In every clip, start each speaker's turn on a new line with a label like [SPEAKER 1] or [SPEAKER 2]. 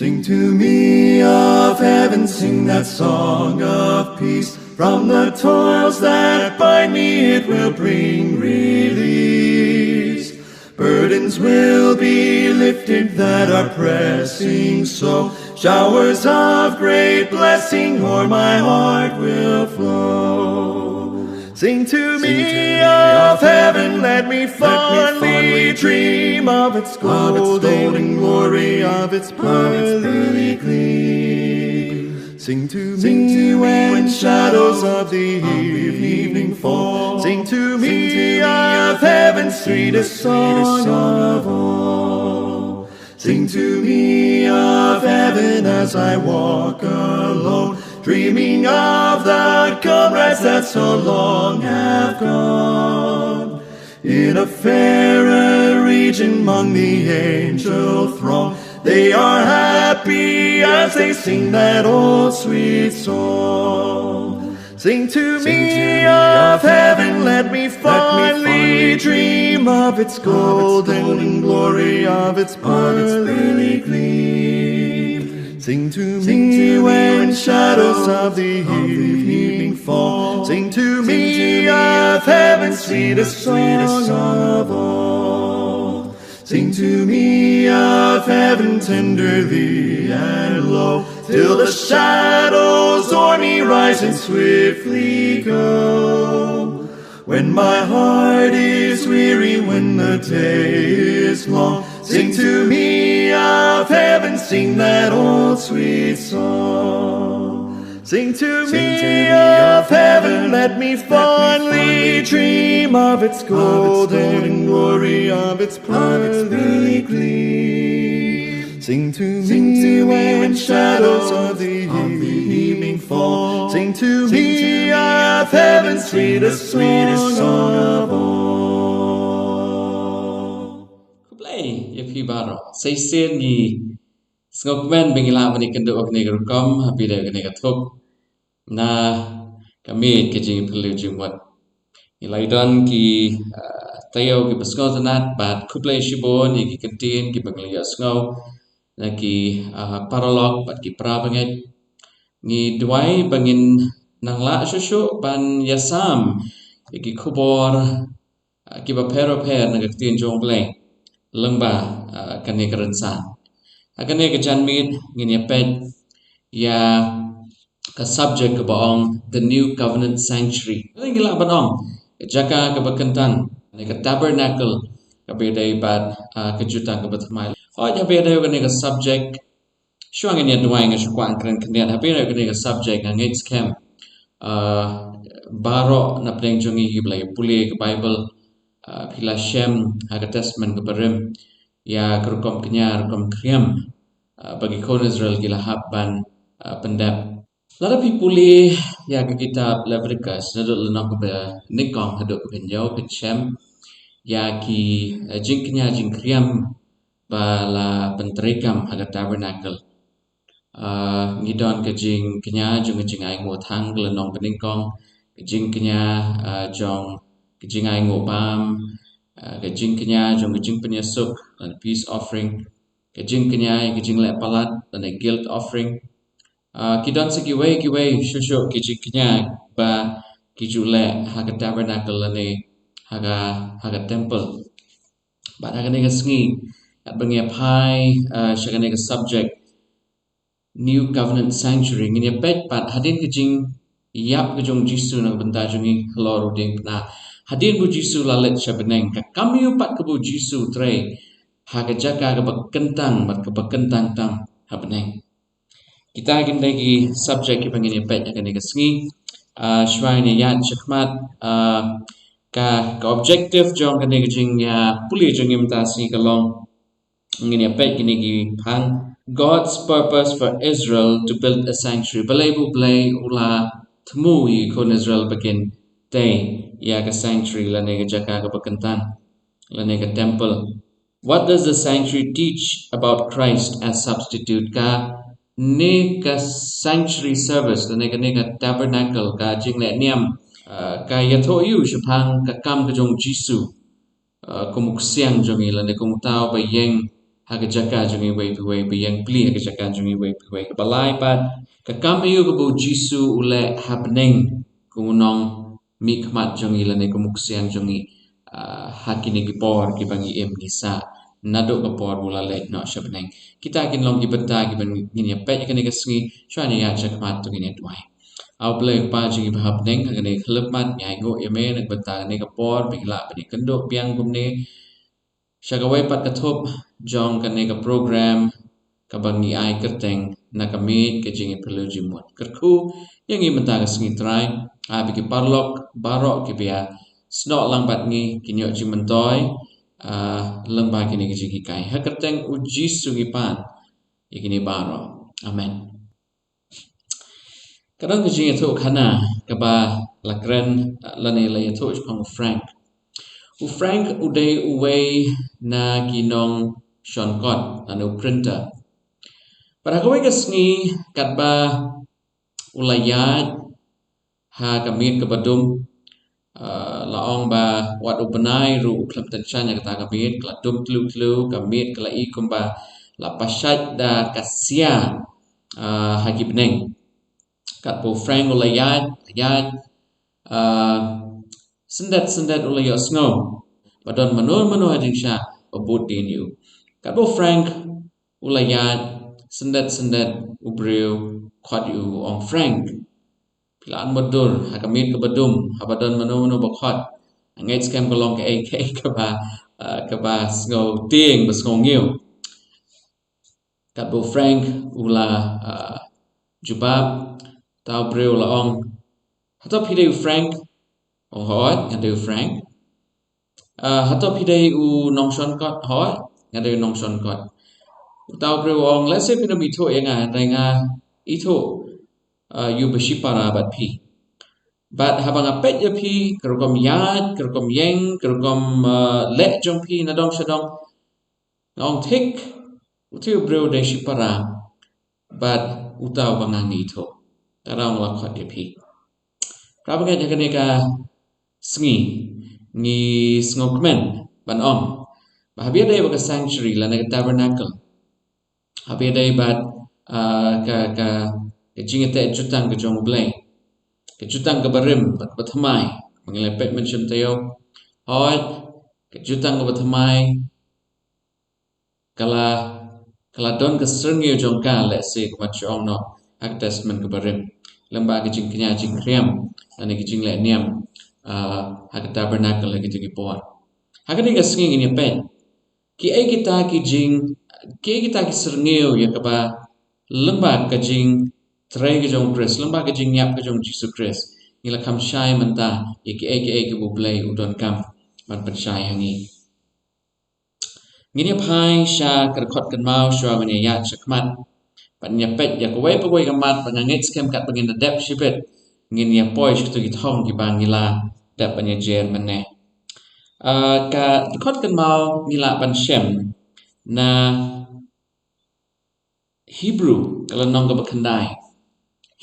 [SPEAKER 1] Sing to me of heaven, sing that song of peace. From the toils that bind me it will bring release. Burdens will be lifted that are pressing so. Showers of great blessing o'er my heart will flow. Sing to me of heaven, let me fondly dream of its golden glory, of its pearly gleam. Sing to me when shadows of the evening fall. Sing to me of heaven's sweetest song of all. Sing to me of heaven as I walk alone, dreaming of the comrades that so long have gone. In a fairer region among the angel throng, they are happy as they sing that old sweet song. Sing to me of heaven, let me fondly dream of its golden glory, of its pearly gleam. Sing to me when shadows of the evening fall. Sing to me of heaven's sweetest song of all. Sing to me of heaven tenderly and low, till the shadows o'er me rise and swiftly go. When my heart is weary, when the day is long, sing to me of heaven, sing that old sweet song. Sing to me of heaven, let me fondly dream of its golden glory, of its pearly gleam. Sing to me when shadows of the evening fall. Sing to me of heaven's sweetest song of all.
[SPEAKER 2] Play if you baro. Say sen ye. Skokmen bingila bani kendo ok neger kom happy day neger thok. Na kami kejing perlu jumwat. Ilaidan ki tayo ki baskotanat bat kuplay shibon ki kentin ki baglia snow na ki paralog bat ki prabanget ngi duai bangin nang la shushu ban yasam ki kubor ki bapero per na kentin jongleng lengba kane kerensan akane ke janmit ngini pet ya ka subject ke baong the new covenant sanctuary ngila banong jaka ke bakentan ne ke tabernacle ke bedai bat kejutan ke batmai oh ya bedai ke subject shuang ini duai nge shuang kren kenian habira ke subject nge scam baro na pleng jongi hiblai puli ke bible pila shem ha testament ke barem ya kerukom kenyar kom kriam bagi kaum Israel gila habban pendap. A lot of people ya ke kitab Leviticus nadul lenok ke nikong haduk ke penjau ke chem ya ki jingknya jingkriam bala penterikam haga tabernacle ngidon ke jingknya jung jingai ngo thang lenong peningkong ke jingknya jong ke jingai ngo pam ke jingknya jong jing penyesuk dan peace offering ke jingknya ke jingle palat dan guilt offering kidon sekiway shusho kijiknya ba kijule haga tabernacle lane haga temple but haga nega sngi at bangi pai shaga nega subject new covenant sanctuary ngini pet pat hadin kijing yap kejong jisu na benta jungi lor uding na hadin bu jisu lalet shabeneng ka kami pat ke bu jisu tre haga jaka ke bekentang bat ke bekentang tam habeneng kita akan lagi subjek yang pengen pet akan dikenal shwai ni yat chakmat ka objektif jong kan diging ya puli jong imtasi kalong ngini pet gini gi pang God's purpose for Israel to build a sanctuary balebu blay ula temu i kon Israel begin day ya ka sanctuary la nega jaka ka bakantan la nega temple. What does the sanctuary teach about Christ as substitute ka nega sanctuary service la nega tabernacle ka jingle niam ka yatho yu shapang ka kam ka jong jisu kumuk siang jongi la ne kumuk tao ba yeng hagajaka jungi way biyang pli hagajaka jungi way balai pat kakamiyu kebu jisu ule happening kunong mikmat jungi lane kumuksiang jungi hakini kipor kibangi nisa nadok kepor bula lek no shabneng kita akin long kibeta kiban ngini pet kini kesengi shwani ya jakmat tu ngini tuai au play pa jingi bahapneng ngani klepmat nyai go yeme nak beta ni kepor bigla bani kendok piang gumne shagawai pat katop jong kani ka program kabangi ai kerteng nakamit ke jingi perlu jimut kerku yang i menta kesengi try bigi parlok barok kibia snok lambat ngi kinyok jimentoy lembah kini kejiki kai hakerteng uji sungipan ikini baro amen kadang kejing itu kana kaba lakren lane lay itu pang Frank uday uway na kinong Sean Cott anu printer pada kawai kesngi katba ulayat ha kamit kabadum laong ba wat ubenai ru klub tensyanya kata kamit keladum tlu kamit kelai kumba la pasyat da kasia hagi beneng kat po Frank ulayat sendat ulayat snow badon menur hajing sya obut din yu kat po Frank ulayat sendat ubriu kwat yu ong Frank pilaan madur hakamit ke bedum habadon menu bakhat angai scam kolong ke kaba sngau ting besngau ngiu kat bo Frank ula jubab tau breu laong hatop hideu Frank hot ngadeu Frank hatop hideu nong Sean Cott hot ngadeu nong Sean Cott tau breu ong let's say pinam ito yenga renga ito yu bersipara bat pi bat habang apet ya pi kerukom yad kerukom yeng kerukom lek jong pi nadong shadong ngong tik utiu breu de sipara bat utau bangangi itu tarang lakot ya pi prabaga jaganeka sengi ngi sngokmen ban om bahabia dai baga sanctuary lana tabernacle habia dai bat ka kejing ete jutang ke jong blay ke jutang ke barim bathamai mengelepet mention tayo hot ke jutang ke bathamai kala don ke serngyo jong ka let's say kumat chong no ak testament ke barim lembah kejing kenya jing kriam ane kejing le niam hak tabernacle lagi tu kipor hakani ka singing ini pen ki ai kita ki serngyo ya kaba lembah kejing Tray ke jong Chris, lembah ke jing nyap ke jong Jesus Chris. Ngila kam syai mentah, aka ke bublay udon kam man pensyai hangi. Ngini pai sya kerkot kan mau syua menyayat syakmat. Pan nyapet ya kuwai pagwai kamat pangangit skem kat pangin dep shipet. Ngini ya poi shkutu githong ki bang ngila dep panyajer meneh. Ka kerkot kan mau ngila pan syem na Hebrew kalau nong ke bekendai.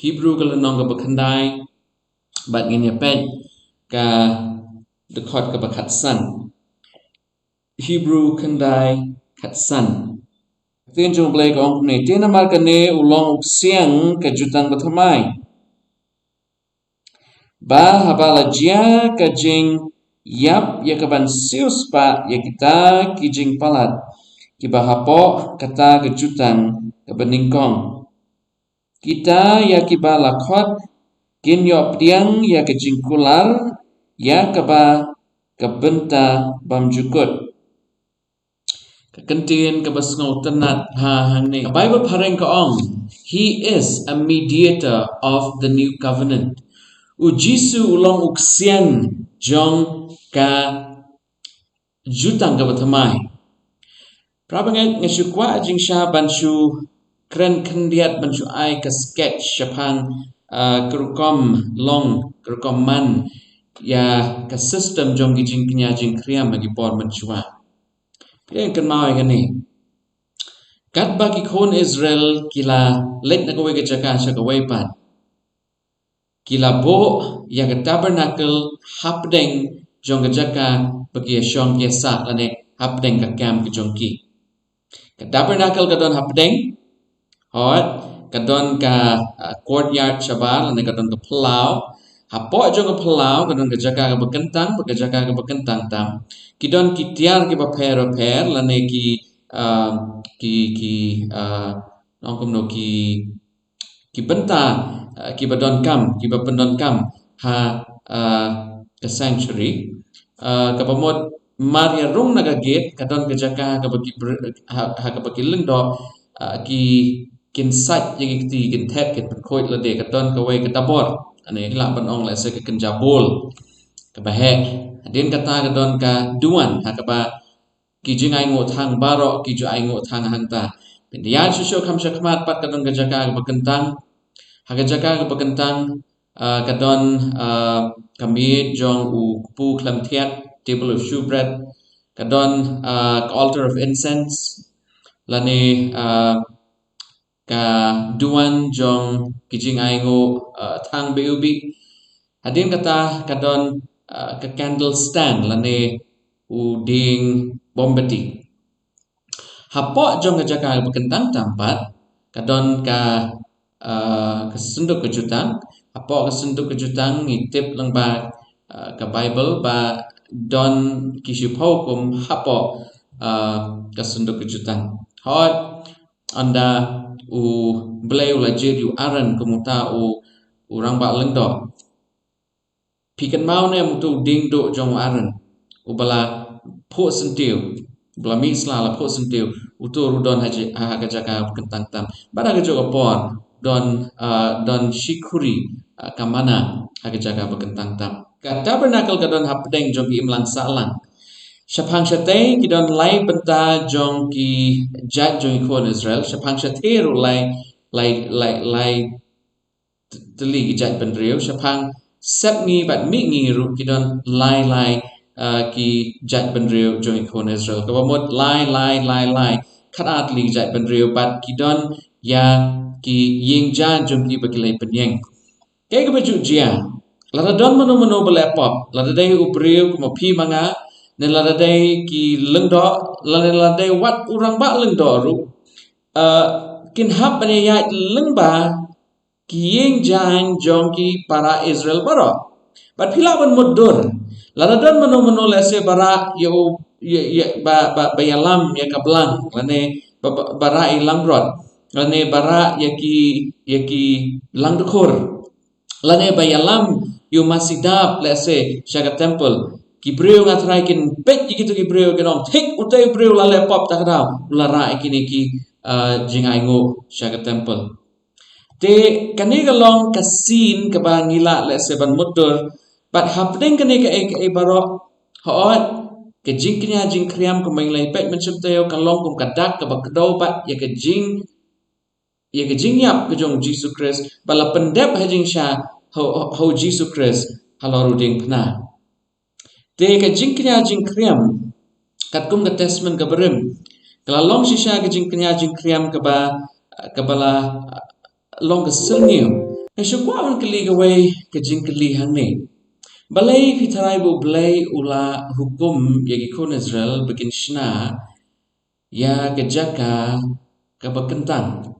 [SPEAKER 2] Hebrew kalau nong ke bekendai bat ngin pet ka dekot ke bekatsan Hebrew kendai katsan tin jong blai kong ne tin amar kane ulong siang ke jutang bethamai ba habala jia ka jing yap ya kaban sius pa ya kita kijing palat kibahapo kata ke jutang ke beningkong kita ya kiba lakhot kin yop tiang ya kejingkular ya keba kebenta bam jukut kekentin kebasngau tenat ha hang ni Bible pareng ka ong he is a mediator of the new covenant ujisu ulong uksian jong ka jutang ka bathamai prabangat ngasukwa jing sha banshu kren kendiat banshu ai ka sketch syapang kerukom long kerukom man ya ka system jong gijing kenya jing kriam bagi por menchua yang kan mau ni kat bagi kon Israel kila let na kowe ke jaka sya kowe pan kila bo ya ka tabernacle hapdeng jong ke jaka bagi syong kiasa lane hapdeng ka kam ke jong ki Ka tabernacle kadon hapdeng hot kadon ka courtyard syabal ne kadon ka pelau hapo jong ka pelau kadon ka jaga ka bekentang tam kidon kitiar ki per lane nongkom no ki benta ki badon kam ha ka sanctuary ka pamod Maria rung naga gate kadon ka jaka ka baki ka baki lengdo ki kin sat yang ikti kin tap kin khoi la de kadon ka wei ka tabor ane la ban ong la se ka kin jabol ka bahe din kata kadon ka duan ha ka ba ki jingai ngo thang baro ki ju ai ngo thang hanta pindian shu kham shakmat pat kadon ka jaka ka bakentang ha ka jaka ka bakentang kadon kami jong u pu klam thiat table of shewbread kadon altar of incense lani ka duan jong kijing aingo thang beubi hadin kata kadon ka candle stand lani u ding bombati hapo jong ka jaka bekentang tampat kadon ka senduk kejutang hapo ka senduk kejutang ngitip lang ba ka Bible ba don kisipau kum hapo kasunduk kejutan hot anda u belai ula jadi u aran kemuta u orang ba lengdo pikan mau ne mutu ding do jong aran u bala po sentiu bala misla la po sentiu utu rudon haji jaka kentang tam bada ke jogo por don shikuri kamana jaka bekentang tam ka tabernacle kadon hapdeng jong imlang salang Shapang shate kidon lai benta jong ki jat jong ikon Israel shapang shate ru lai teli ki jat benrio shapang sep ngi bat mi ngi ru kidon lai ki jat benrio jong ikon Israel kabamot lai kharat li jat benrio bat kidon ya ki ying jan jong ki bakilai penyeng kay kabaju jia lada don mano belepop lada dai ubrio kuma pi manga ne lada dai ki lengdo lada dai wat urang ba lengdo ru kin hap ne ya lengba ki yeng jan jong ki para Israel baro bat pila ban mudur lada don mano lese bara yo ba yalam ya kablang lane bara ilang rod lane bara yaki lang dukhur lane bayalam you masidap let's say shaga temple kibreu ngatrai kin pet gitu kibreu kenong thik utai breu la lepop takra ulara ikini ki jingai ngo shaga temple te kaniga long kasin kabangila let's say ban mudur but happening kaniga e baro hoot ke jingknya jingkriam kumenglai pet menciptayo kalong kum kadak kabakdo bat ya ke jing yap ke jong Jesus Christ bala pendep hajing sha ho Jesus Christ haloru ding pna te ka jingknya jingkriam kat kum ka testament ka berim kala long shisha ka jingknya jingkriam ka bala long ka sengyo ka shukwa on kli ka way ka jingkli hangne balai pitharai bu balai ula hukum yagi kon Israel bikin shna ya ka jaka ka bakentang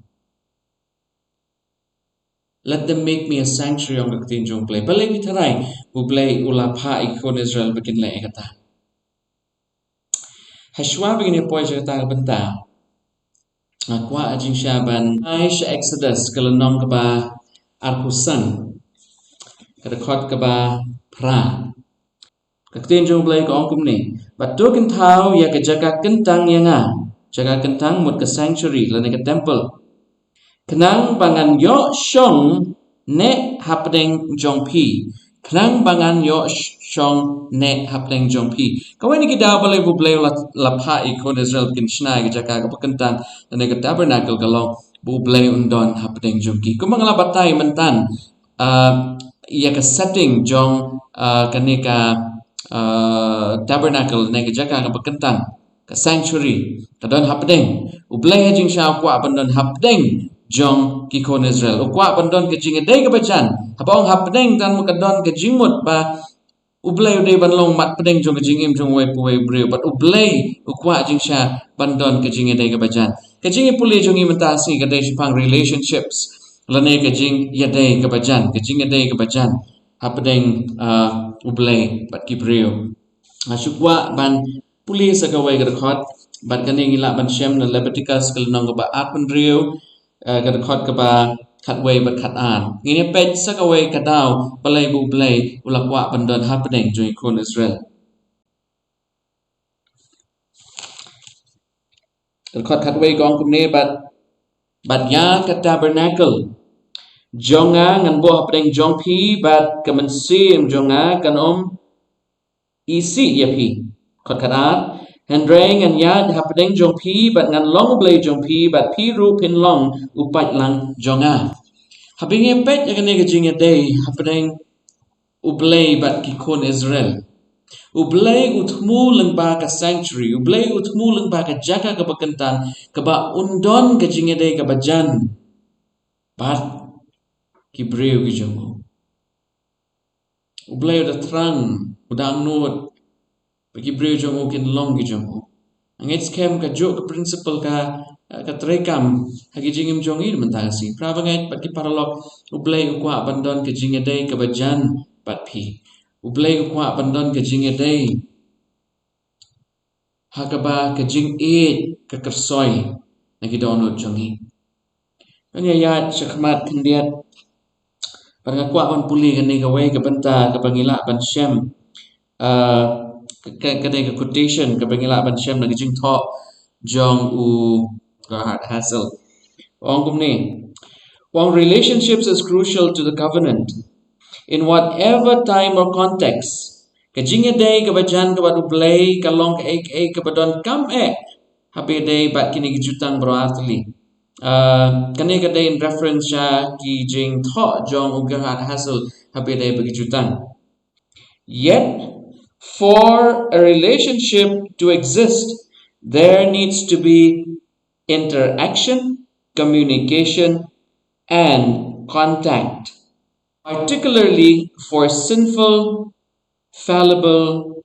[SPEAKER 2] let them make me a sanctuary on the jong play balai pitharai bu play ula pha ikon Israel bikin le kata hashwa begini poi jata benta akwa ajing syaban aish exodus kalanom kaba arkusan kada khot kaba pra kakten jong play ko ongkum ni batokin thau ya ka jaga kentang yanga jaga kentang mut ka sanctuary lane ka temple Kenang bangan yo shong ne hapdeng jong pi. Kenang bangan yo shong ne hapdeng jong pi. Kau ini kita boleh bublay lapa ikon Israel bikin shnai ke jaka ke pekentang dan ke tabernacle kalau bublay undon hapdeng jong pi. Kau mengelabatai mentan ia ke setting jong kenika tabernacle ne ke jaka ke pekentang ke sanctuary kadon hapdeng ublay hajing sha kwa bandon hapdeng jong kikon Israel ukwa bandon ke jing dei ke bacan habong hapdeng tan mukadon ke jingmut ba Ublay uday ban long mat pedeng jong kajing im jong wai puwai breu but ublay ukwa jing sha bandon kajing yadai kabajan kajing puli jong im si kadai shipang relationships lane kajing yadai kabajan kajing yadai kabajan hapedeng ublay bat ki breu shukwa ban puli sakawai kadakot bat kaning ila ban shem na Leviticus kalnong ba atman breu kadakot ka ba khatway bat khat an ngini pej sakaway kadaw balay bu blay ulakwa bandon happening join kon Israel kadakot khatway gong kumne bat ya ka tabernacle jonga ngan bo happening jong pi bat kamansim jonga kanom isi ya pi kot khat Hendreng and yad happening jong pi bat ngan long blay jong pi bat pi ru pin long upat lang jonga habing pet ya kane kajing ya day happening ublay bat kikon Israel ublay utmu lang ba ka sanctuary ublay utmu lang ba ka jaga ka bakantan ka ba undon kajing ya day ka bajan bat kibreu ki jongo ublay udah terang udah anut bagi breu jongo kin long ki jongo angit scam ka jo ka principle ka trekam hagi jingim jongi mentasi prabangai bagi paralog ublay ukwa bandon ke jingedai ke bajan pat pi ublay ukwa bandon ke jingedai hagaba ke jing ke kersoi nagi donut jongi pangayat syakmat kendiat pangakwa on puli kani kawai ke benta ke pangila ban syam kadai ke quotation ke pangila ban syam nagi jing tho jong u hassle. While relationships is crucial to the covenant, in whatever time or context, kajing day kabajan kabadu play kalong ka kabadon kam happy day bat kini gijutang broatli. Kani kaday in reference siya ki jing tho jong ugahat hassle happy day bagijutang. Yet, for a relationship to exist, there needs to be interaction, communication, and contact, particularly for sinful, fallible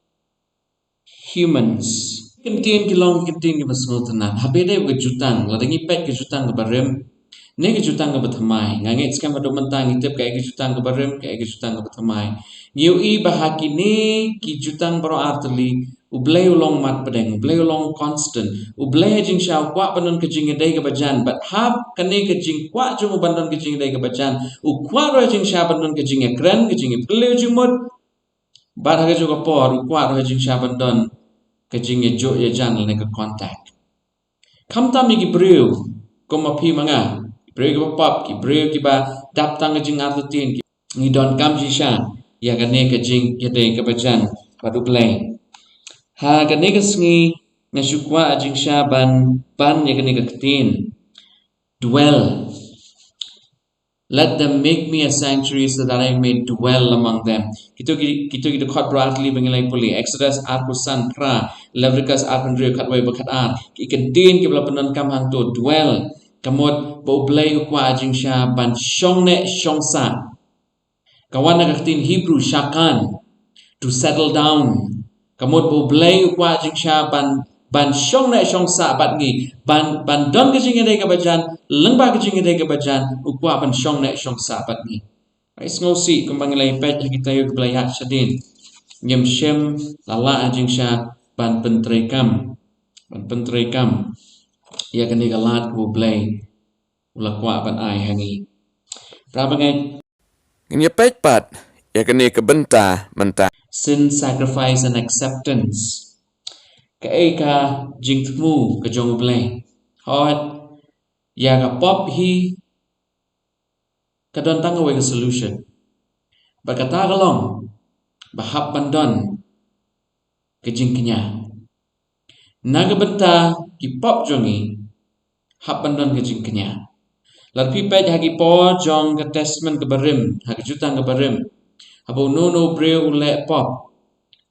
[SPEAKER 2] humans. Kentin kilong kentin ke basngol tenan. Habede berjutang, ladangi pet kejutang ke barem. Ne kejutang ke bathamai. Ngangit skam ado mentang itip kayak kejutang ke barem, kayak kejutang ke bathamai. Ngiui bahaki ne kejutang baro arteli. Ublay ulong mat pedeng, ublay ulong constant, ublay jing shaw kwa banon ke jing edai ke bajan, but hab kane ke jing kwa jung banon ke jing edai ke bajan, ukwa ro jing shaw banon ke jing ekran ke jing peleu jing mud, but haga juga por ukwa ro jing shaw banon ke jing jo ya jan ne ke contact. Kam tam ki breu ko mapi manga, breu ke pop ki breu ki ba dap tang ke jing atletin ki ni don kam ji sha ya kane ke jing edai ke bajan, padu play. Ha kaniga sngi na shukwa ajing siya ban ya kaniga katin. Dwell. Let them make me a sanctuary so that I may dwell among them. Kito kot broadly bangilay puli. Exodus arkusan pra. Leviticus arpandrio katway bakat Ikantin kibla panon kamhang to dwell. Kamot baublay ukwa ajing siya ban shongne shongsa. Kawan nagakatin Hebrew shakan. To settle down. Kamot bublay ukwa jing siya ban syong na syong sa bat ngi ban don ka jing edai ka bajan lengba ka jing edai ka bajan ukwa ban syong na syong sa bat ngi ay ngosi kumbang ilay pet kita yung belayat siya din ngem syem lala jing siya ban pentrekam ya kani galat bublay ulakwa ban ay hangi prabangay
[SPEAKER 3] ngem pet pat ya kani kebenta menta
[SPEAKER 2] sin, sacrifice, and acceptance. Ka jingtmu ka jong blay. Hot ya ka pop hi ka don tang away ka solution. Bagata kalong bahap bandon ka jing kanya. Nagabenta ki pop jongi hap bandon ka jing kanya. Larpi pet hagi po jong ka testament ka barim, hagi jutang ka barim. Abo no breu ule pop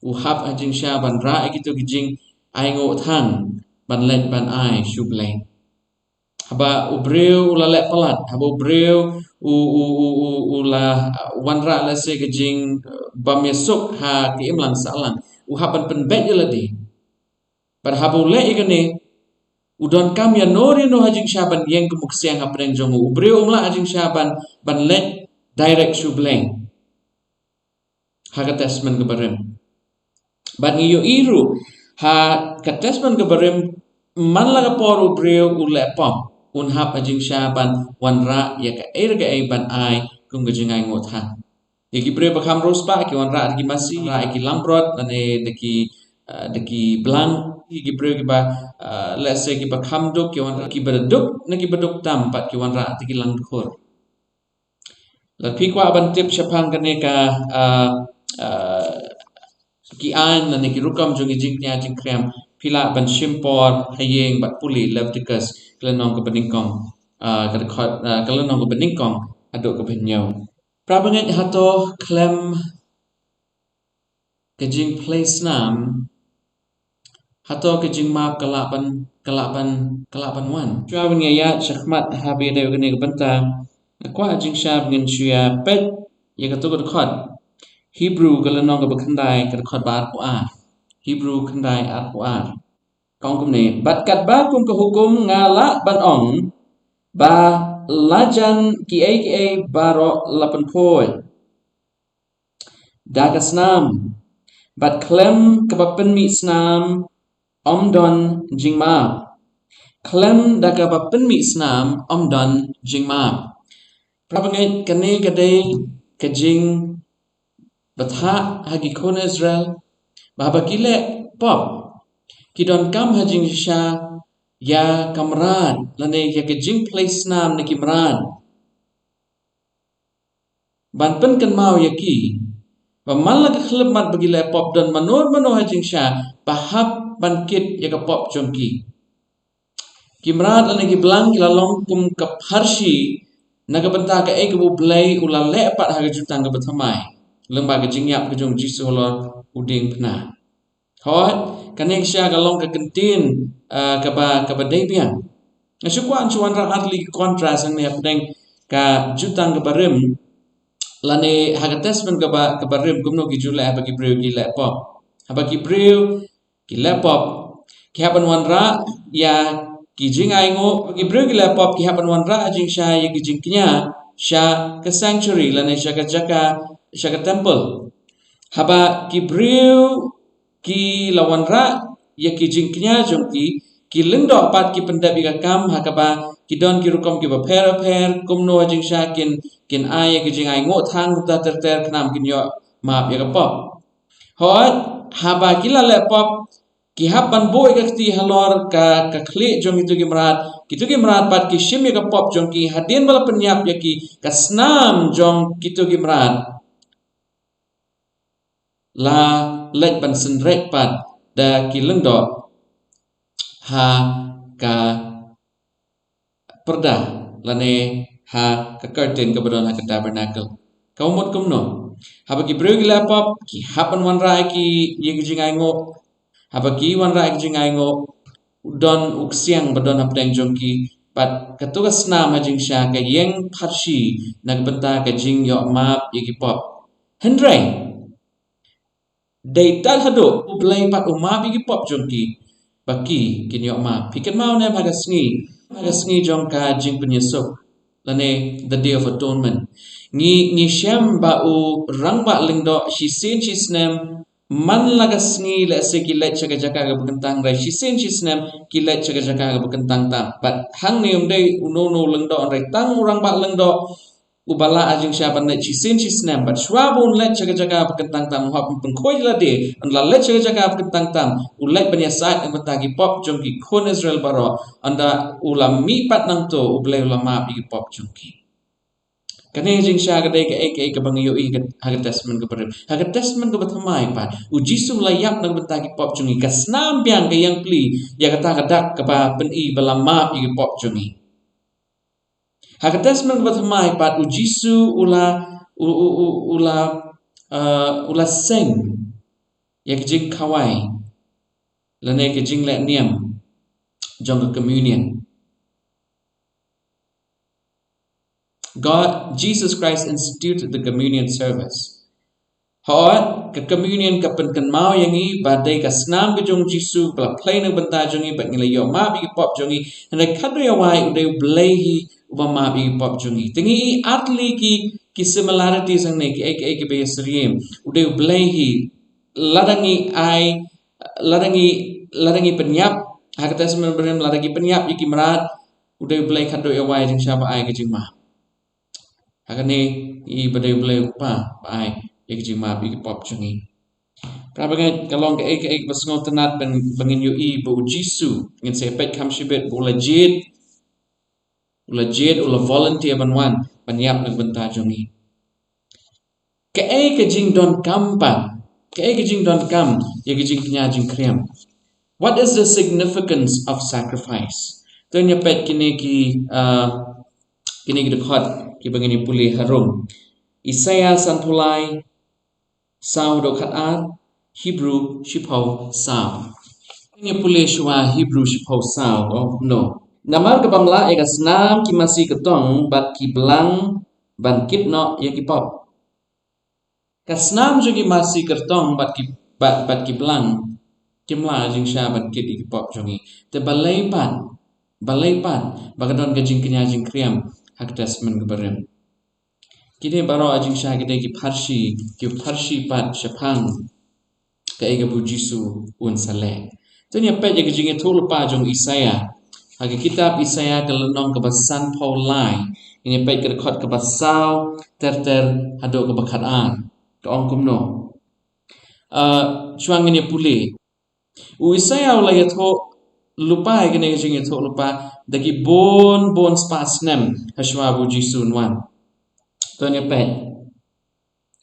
[SPEAKER 2] uhap ajing sya ban ra gitu gijing ai ngo thang ban let ban ai shuble haba ubreu ula palat haba ubreu la wan ra la se gijing bamyasuk ha ki imlang salang uhapan penbet yeladi pada habu le ikane udon kam ya nori no hajing syaban yang kemuk siang apreng jongu ubreu umla hajing syaban ban le direct shubleng ha katesmen kebarem ban iyo iru ha katesmen kebarem man laga por ubreu ule pom unhap hajing syaban wanra ya ka erga ban ai kum gajingai ngotha Iki bre bakam rospa ki wan ra ki masi ra ki lamprot ane deki blang ki bre ki ba let's say ki bakam duk ki wan ki baduk na ki baduk tampat ki wan ra ki lang khur la pi kwa ban tip chapang kane ka ki an na ki rukam jong jing nya jing krem pila ban shimpor hayeng bat puli Leviticus klenong ke beningkong ka khot klenong ke beningkong aduk ke benyau Prabangat hato klem kejing place nam hato kejing map kelapan wan. Cua bin ya syakmat habi ada gani kebenta. Kwa jing syab ngin syia pet ya kato khot Hebrew kalenong ke bekendai ke khot bar Quran. Hebrew kendai ar Quran. Kong kum ni bat kat ba kum ke hukum ngala ban ong ba lajan ki baro lapan poi daga snam bat klem kebapen mi snam omdon jingma klem daga bapen mi snam omdon jingma prabangai kane kadai kejing batha hagi kon Israel bahaba kile pop kidon kam hajing sha ya kamran lane ya kejing place nam ni kimran ban pen kan mau yaki pamal la khleb mat bagi laptop dan manor hajing sha bahab ban kit ya ka pop jongki kimran lane ki blang ki lalong kum kap harshi naga benta ka ek bu blai ula le pat ha jutang ka bathamai lemba ka jingyap ka jong jisu lor uding pna hot kanek sha ka long ka kentin ka ba debian Nasukuan cuan ra atli kontras ang niapdeng ka jutang ka barim lane hagatesmen ka barim gumno ki jula bagi breu ki laptop habagi breu ki laptop ki hapan wan ra ya ki jingai ngo bagi breu ki laptop ki hapan wan ra jing sha ya ki jingknya sha ka sanctuary lane sha ka jaka sha ka temple haba ki breu ki lawan ra ya ki jingknya jongki ki lindo pat ki pendap ka kam hakaba ki don ki rukom ki ba per kumno jing sha kin ay ki jing ay ngo thang ta ter knam kin yo map ya ka pop hot haba ki la le pop ki hapan boy ka ti halor ka khle jong itu ki mrat pat ki shim ya ka pop jong ki hadin bala penyap ya ki ka snam jong kitu ki mrat la lek ban senrek pat da ki lindo ha ka perda lane ha ka curtain ka badon ha ka tabernacle kaumot kumno haba ki breu ki laptop ki hapan wan rai ki ye ki jingai ngo haba ki wan rai ki jingai ngo don uksiang badon hapdeng jongki pat katuga snam hajing sha ka yeng pharshi nagbenta ka jing yo map ye ki pop hendrai dei tal hado ublai pat umap ye ki pop jongki baki kinyo ma piket mau ne maga sngi jong ka jing penyesuk lane the day of atonement ngi syam ba u rang ba lingdo shi sin shi snem man laga sngi le se ki le chaga jaka ga bukentang rai shi sin shi snem ki le chaga jaka ga bukentang tam but hang ne umdei uno lingdo rai tang urang ba lingdo ubala ajing syaban le shi sin shi snem but shwabun le chaga jaka bukentang tam hop pengkoi la de an la le chaga jaka bukentang tam ulai penyasat ang betagi pop jongki kon Israel baro anda ulam mi pat nang to ublai ulama bi pop jongki kane jing sha ga dai ka ek bang yo i haga testament ka ber haga testament ka bathamai pat ujisu layap nang betagi pop jongki ka snam biang ka yang pli ya kata kadak ka ba pen i balama bi pop jongki haga testament ka bathamai pat ujisu ula seng ya jing kawai lane ke jing le niam jong communion Jesus Christ instituted the communion service Hoat ke communion ke penken mau yang i badai ke senam ke jong Jisu bela play na benta jong i bat ngila yo ma bi pop jong i hendak kadu ya wai udah belahi uba ma bi pop jong i tengi i atli ki similarities ang ne ki be seriem udah belahi ladangi penyap hakata sebenarnya ladangi penyap iki merat udah belahi kadu ya wai jing siapa ai ke jing ma hakane i badai belahi pa ai ik jing ma bi pop jong i prabangat kalong ke basngo tenat bangin yu i bu Jisu ngin sepet kam shibet bu legit ula volunteer banwan banyap nang benta jong i ke jing don kampan ke jing don kam ye jing knya jing kriam. What is the significance of sacrifice? Tanya pet kini ki dekat ki bangin yu pulih harum Isaiah santulai Saw do khat Hebrew shipau saw. Ini pulih shua Hebrew shipau saw. Oh no. Namar ke bangla ega senam ki masih ketong bat ki belang ban kip no ya ki pop. Kasnam jogi masih ketong bat ki belang kimla jing sha bat kip ki pop jogi. Te balai pan bagadon gajing kenya jing kriam hak tasman gebarem. Kini baro ajing sha gede ki parshi pat shapang ka ega bu Jisu un sale. Tanya pet ya gejing itu lupa jong Isaiah. Hagi kitab Isaiah kelenong ke basan Paulai. Ini pet ke dekat ke basau ter hado ke bakat ke ong kumno. Chuang ini pulih. Isaiah ulai itu lupa gene gejing itu lupa dagi bon spasnem hashwa bu Jisu wan. Tanya pet.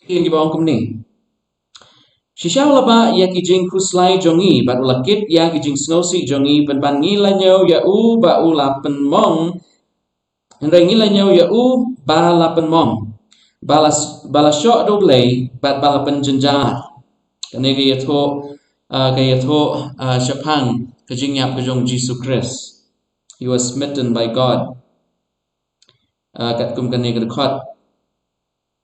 [SPEAKER 2] Ini ba ong kumni. Shisha laba ya kijing kuslai jongi bat ulakit ya kijing snosi jongi ban ngilanyo ya u ba ulapen mong hendai ngilanyo ya u ba lapen mong balas syok doblei bat balapen jenjar kane gaya to syapang kijing yap kijong Jesus Christ. He was smitten by God. Kat kum kane kedekot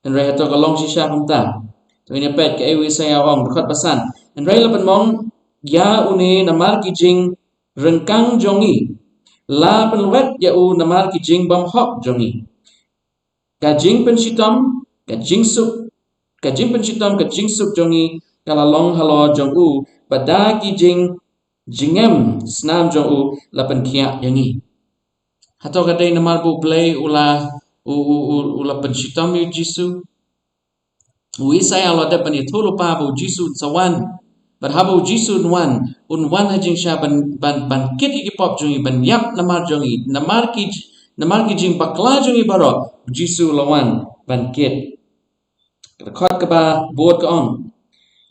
[SPEAKER 2] hendai hato kalong shisha kumta ini pet ke ewi saya ong dekat pasan. Hendai lapan mong ya une namar kijing rengkang jongi. La penluet ya u namar kijing bam hok jongi. Kajing pensitam kajing sup jongi kalalong halo jong u pada kijing jingem snam jong u lapan kiak jongi. Hato kadai namar bu play ula pensitam yu Jisu. Isaiah lo dapat ni tulu pa bu Jisu sawan berhabu Jisu wan hajing sha ban kit iki pop jungi ban yap namar jungi namar ki jing bakla jungi baro Jisu lawan ban kit khot ka ba bot ka on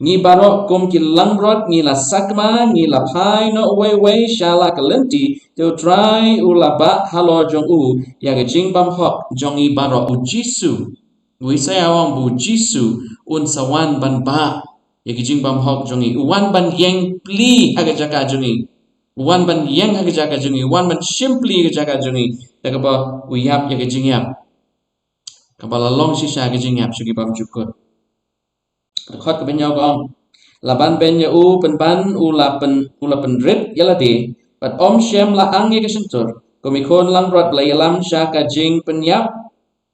[SPEAKER 2] ni baro kum ki langrot ni la sakma ni la phai no way shala kalenti to try ulaba halo jong u ya ga jing bam hok jongi baro u Jisu Isaiah wang bu Jisu un sawan ban ba ya kijing bam hok jongi uwan ban yang pli haga jaka jongi uwan ban yang haga jaka jongi uwan ban simply haga jaka jongi daga ba uyap ya kijing yap kabala long shisha kijing yap shugi bam jukut khot ka benyaw gong laban ben ya u pen ban ulapen rit yala de pat om shem la ang ya kesentur komikon lang rot layalam shaka jing penyap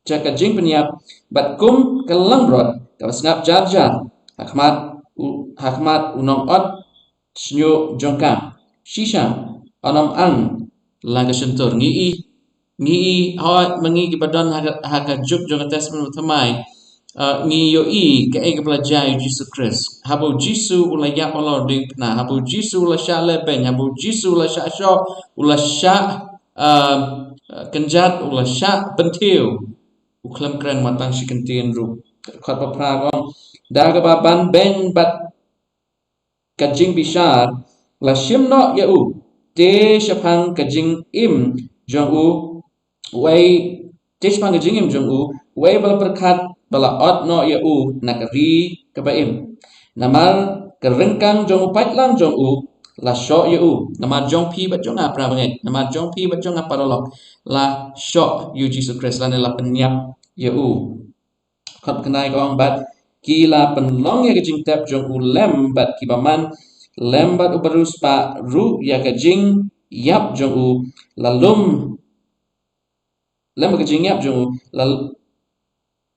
[SPEAKER 2] Jaka jing penyap bat kum kelang rot kawas ngap jar hakmat unong ot snyo jongka shisha onom ang laga sentur ngi hawat mengi kibadan haga juk jong tesmen utamai ngi yo i ke pelajar Jesus Christ habu Jisu ula yap Allah ding pna habu Jisu ula sha leben habu Jisu ula sha sho ula sha kenjat ula sha bentiu uklam kren matang shikentin ru khot pa pragong daga ban ben bat kajing bishar la shimno ya u te shapang kajing im jong u wei te shapang kajing im jong u wei bala perkat bala ot no ya u nakari kabaim namar kerengkang jong patlang jong u la sho ya u namar jong pi bat jong apra banget namar jong pi bat jong aparolok la sho you Jesus Christ la penyap ya u khot kenai ko bat kila penlong ya kejing tap jong u lembat kibaman lembat u berus pa ru ya kejing yap jong u lalum lembat kejing yap jong u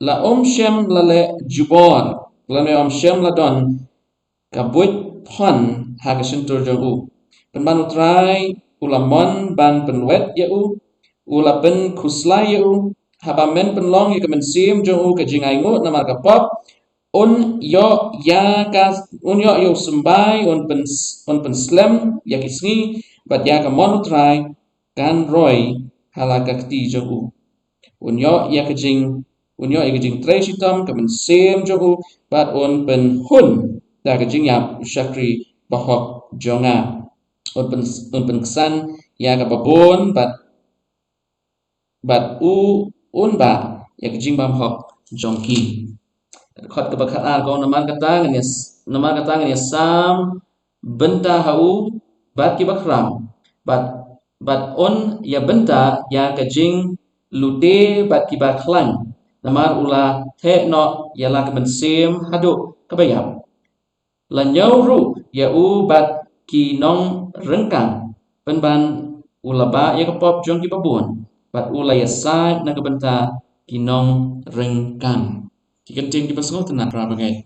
[SPEAKER 2] la shem la le jubor la ne shem la don kabuit pon ha kesentur jong u penban utrai ulamon ban penwet ya ula pen kuslai ya haba men penlong ya kemen sim jong u kejing aingu namar kapop un yo ya kas un yo sembai un pen slem ya kisngi bat ya ka mon utrai kan roy halaka kti jong u un yo ya kejing tre sitam kemen sim jong u bat un pen hun da kejing yap syakri bahok jonga un pen kesan ya ka babon bat un ba ya kejing bam hok jongki khot ke bakhat ar ko namar kata ngani sam benta hau bat ki bakram bat on ya benta ya kejing lude bat ki baklan namar ula the no ya la kemen sim hadu kabayam la nyauru ya bat ki nong rengkang penban ula ba ya kapop jong ki babon bat ula ya sai na kebenta ki nong rengkang Kikenting di pasngo tenan prabangai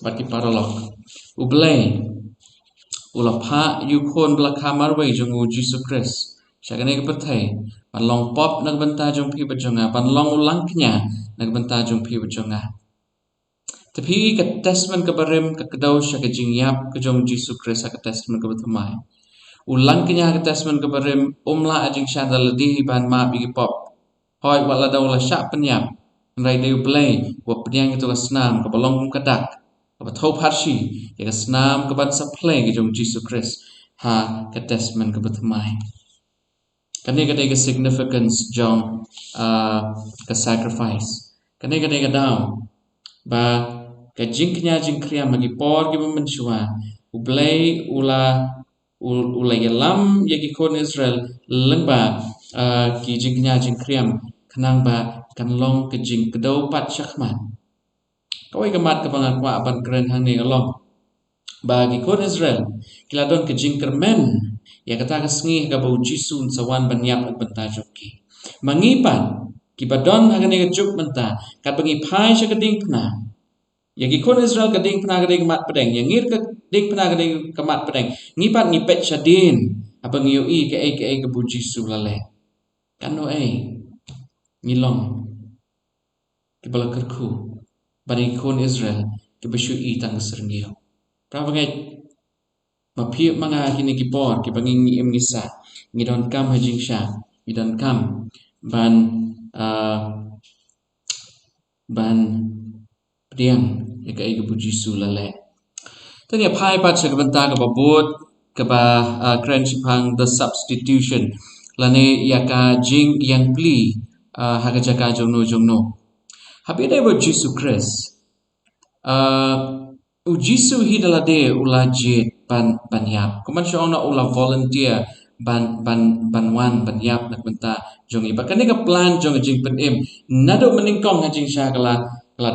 [SPEAKER 2] bat ki paralog ublay ula pha yu khon bla khamar wei jong u Jesus Christ syagane ke perthai ban long pop nak benta jong phi bajonga ban long ulang knya nak benta jong phi bajonga tapi ke testament ke barem ke kedau syaka jingyap ke jong Jesus Christ ke testament ke betamai ulang knya ke testament ke barem umla ajing syada ladih ban ma bi pop hoi wala daula syak penyap Rai deu play wa penyang itu senam ke balong kadak ke thau pharsi ya ke senam ke ban saplay ke jong Jesus Christ ha ke testament ke betmai kane ke significance jong ke sacrifice kane ke daw ba ke jingknya jingkria magi por ke menchua ublay ula yalam ya ki kon Israel lengba ki jingknya jingkriam kenang ba kan long kejing kedau pat syakman kawai kemat ke pangakwa aban keren hang ni along bagi kon Israel kiladon kejing kermen ya kata kesngi ka bau jisun sawan banyap bentajoki mangipan kibadon hagan ni juk menta kat bengi phai syakading pna ya ki kon Israel kading pna kading mat pedeng ya ngir kading pna kading kemat pedeng ngipat ngipet syadin abang yoi ke ke bu jisu lale kan no ngilong kibala kerku bani kon Israel kibasyu tang serngio prabangai mapi manga kini kipor kibangi ngiem ngisa ngidon kam hajing sha ngidon kam ban priang eka ega puji su lale tanya pai pat sekabenta ke babot ke ba kren sipang the substitution lane yaka jing yang pli haga jaka jongno habi dai bo Jesus Christ ujisu hidalade ulajet ban yap kuman syona ula volunteer ban yap nak benta jongi bakane ka plan jong jing penim nado meningkong hajing sya kala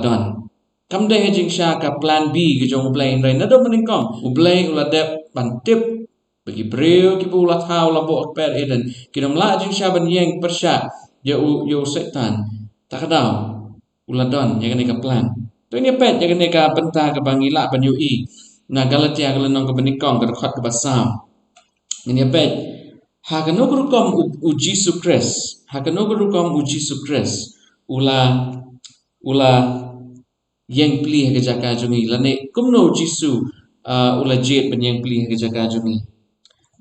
[SPEAKER 2] don kamde hajing sya ka plan B ke jong play rai nado meningkong ublay ula dep ban tip bagi breu ki ula thau la bo per eden kinom la hajing sya ban yeng persya yo setan takadau ula don yang ni ka plan tu ni pet yang ni ka benta ka bangila ban ui na Galatia ka lenong ka benikong ka khot ka basam ini pet hakano gurukom u Jesus Christ hakano gurukom u Jesus Christ ula yang pli ha jaka jungi lane kumno jisu ula jet ban yang pli ha jaka jungi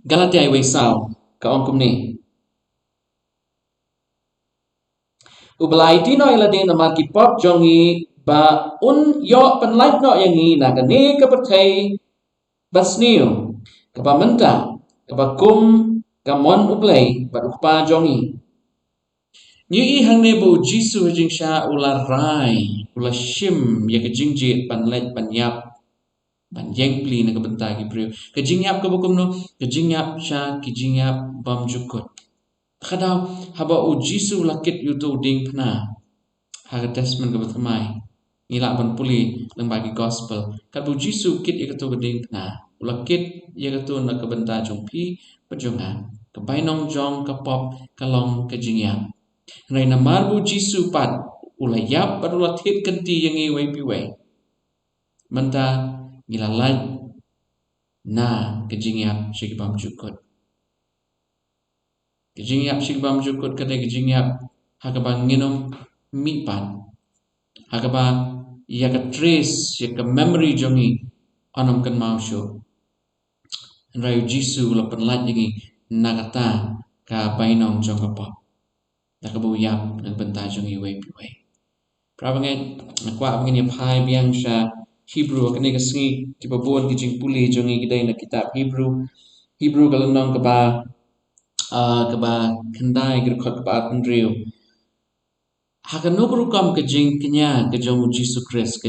[SPEAKER 2] Galatia we sao ka ongkum ni ubalai dino ila de na marki pop jongi ba un yo pen like no yang ni na ka ni ka perthai basnio ka ba menta ka ba kum ka mon ublai ba ukpa jongi ni i hang ne bo jisu jing sha ula rai ula shim ya ka jingje pan lek pan yap ban yang pli na ka benta ki brio ka jing yap ka bukum no ka jing yap sha ki jing yap bam jukut kadau haba u jisu lakit yuto ding pna ha testament ka batmai ngilak ban puli lang bagi gospel kat bu Jisu kit ia ketu geding na ula kit ia ketu na kebenta jong pi perjongan kebainong jong kepop kalong kejingyang rai na mar bu Jisu pat ula yap ula tit kenti yang i wei pi wei menta ngilalaj na kejingyap shikibam jukut kejingyap shikibam jukut kate kejingyap hakabang nginom mipan hakaba ya ka trace ya ka memory jongi anom kan mau syo rayu Jisu la penlat yangi nakata ka bainong jong apa nakabu yap nang benta jongi wei pi wei prabangen nakwa abangin ya pai biang sha Hebrew kene kasingi tiba bon kijing puli jongi gidai na kitab Hebrew kalanong kaba kendai gerkot kaba pendriu hakanugru kam kejing kenya kejong Jisu Christ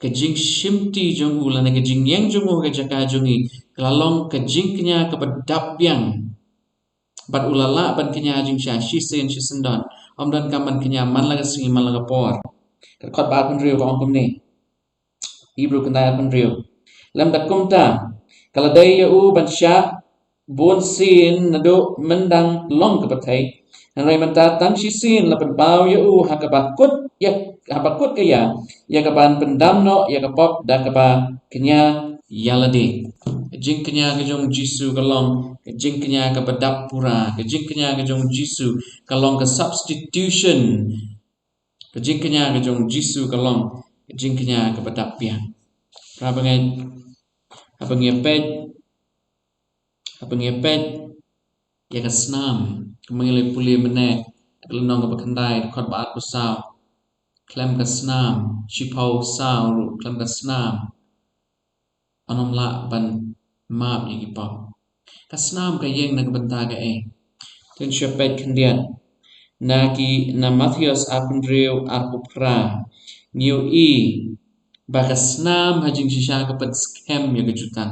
[SPEAKER 2] kejing shimti jong ulan kejing yang jong kejaka jongi kalalong kejing kenya kabadap yang bat ulala ban kenya jing sha shisen shisendon omdan kaman kenya man laga singi man laga por kerkot ba pendriu ba ongkum ni Hebrew kendai pendriu lam dakumta kaladai u ban sha bon sin nado mendang long kepatai Hanrai menta tang shisin lapan bau ya hakabakut kaya ya kaban pendamno ya kapop da kaba kenya yalade jing kenya kejong Jisu kalong jing kenya kabadapura jing kenya kejong Jisu kalong ke substitution jing kenya kejong Jisu kalong jing kenya kabadapian rabangai abang yepet ya kasnam kemengilai puli menek kelenong kebakandai kot baat kusau klem kasnam chipau sau ru klem kasnam anom la ban map yagi pau kasnam ka yeng na kebenta ka ten syapet kendian na Matthias apendreu arkupra niu ba kasnam hajing shisha kapet skem ya kejutan